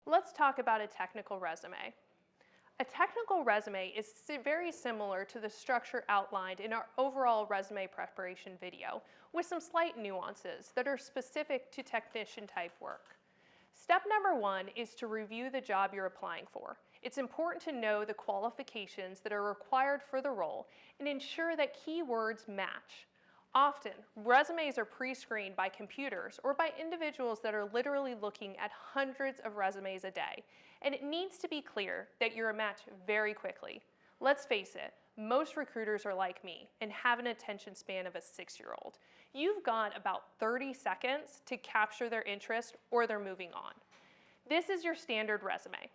Let's talk about a technical resume. A technical resume is very similar to the structure outlined in our overall resume preparation video, with some slight nuances that are specific to technician type work. Step number one is to review the job you're applying for. It's important to know the qualifications that are required for the role and ensure that keywords match. Often, resumes are pre-screened by computers or by individuals that are literally looking at hundreds of resumes a day, and it needs to be clear that you're a match very quickly. Let's face it, most recruiters are like me and have an attention span of a 6-year-old. You've got about 30 seconds to capture their interest or they're moving on. This is your standard resume.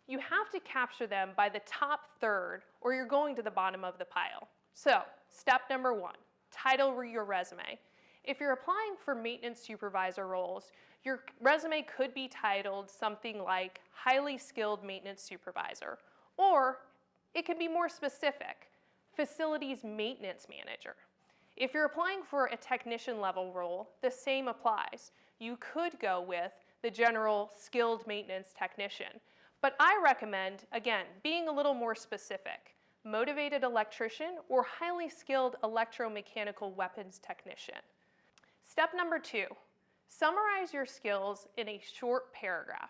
You have to capture them by the top third or you're going to the bottom of the pile. So, step number one. Title your resume. If you're applying for maintenance supervisor roles, your resume could be titled something like Highly Skilled Maintenance Supervisor, or it can be more specific, Facilities Maintenance Manager. If you're applying for a technician level role, the same applies. You could go with the General Skilled Maintenance Technician, but I recommend, again, being a little more specific. Motivated electrician, or highly skilled electromechanical weapons technician. Step number two, summarize your skills in a short paragraph,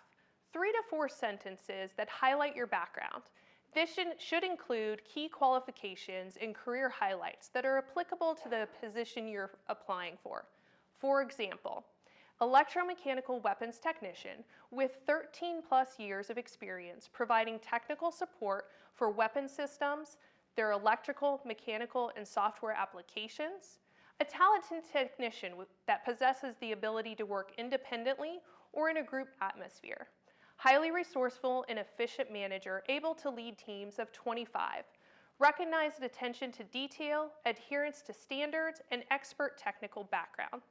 3 to 4 sentences that highlight your background. This should include key qualifications and career highlights that are applicable to the position you're applying for. For example, electromechanical weapons technician with 13 plus years of experience providing technical support for weapon systems, their electrical, mechanical, and software applications. A talented technician that possesses the ability to work independently or in a group atmosphere. Highly resourceful and efficient manager able to lead teams of 25. Recognized attention to detail, adherence to standards, and expert technical background.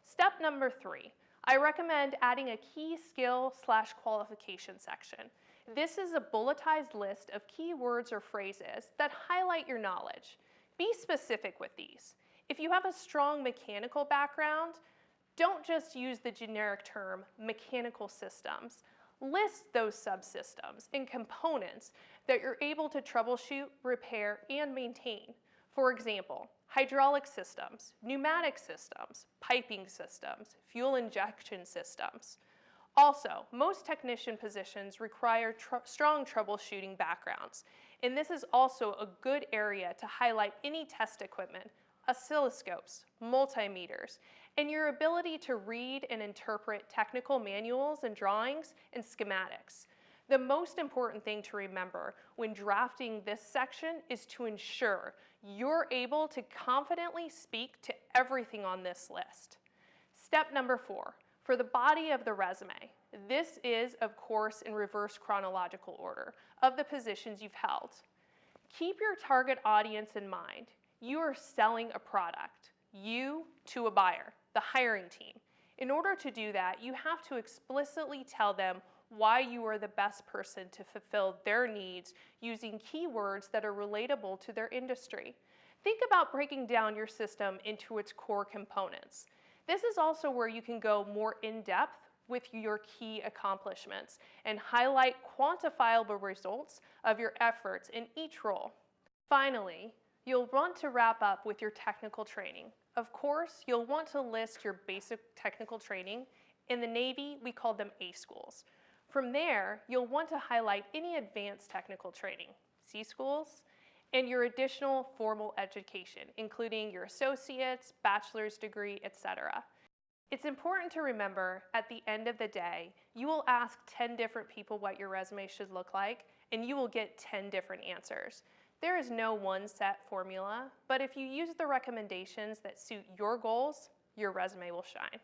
Step number 3, I recommend adding a key skill/qualification section. This is a bulletized list of keywords or phrases that highlight your knowledge. Be specific with these. If you have a strong mechanical background, don't just use the generic term mechanical systems. List those subsystems and components that you're able to troubleshoot, repair, and maintain. For example, hydraulic systems, pneumatic systems, piping systems, fuel injection systems. Also, most technician positions require strong troubleshooting backgrounds, and this is also a good area to highlight any test equipment, oscilloscopes, multimeters, and your ability to read and interpret technical manuals and drawings and schematics. The most important thing to remember when drafting this section is to ensure you're able to confidently speak to everything on this list. Step number 4, for the body of the resume. This is, of course, in reverse chronological order of the positions you've held. Keep your target audience in mind. You are selling a product, you to a buyer, the hiring team. In order to do that, you have to explicitly tell them why you are the best person to fulfill their needs using keywords that are relatable to their industry. Think about breaking down your system into its core components. This is also where you can go more in-depth with your key accomplishments and highlight quantifiable results of your efforts in each role. Finally, you'll want to wrap up with your technical training. Of course, you'll want to list your basic technical training. In the Navy, we call them A schools. From there, you'll want to highlight any advanced technical training, C schools, and your additional formal education, including your associate's, bachelor's degree, etc. It's important to remember, at the end of the day, you will ask 10 different people what your resume should look like, and you will get 10 different answers. There is no one set formula, but if you use the recommendations that suit your goals, your resume will shine.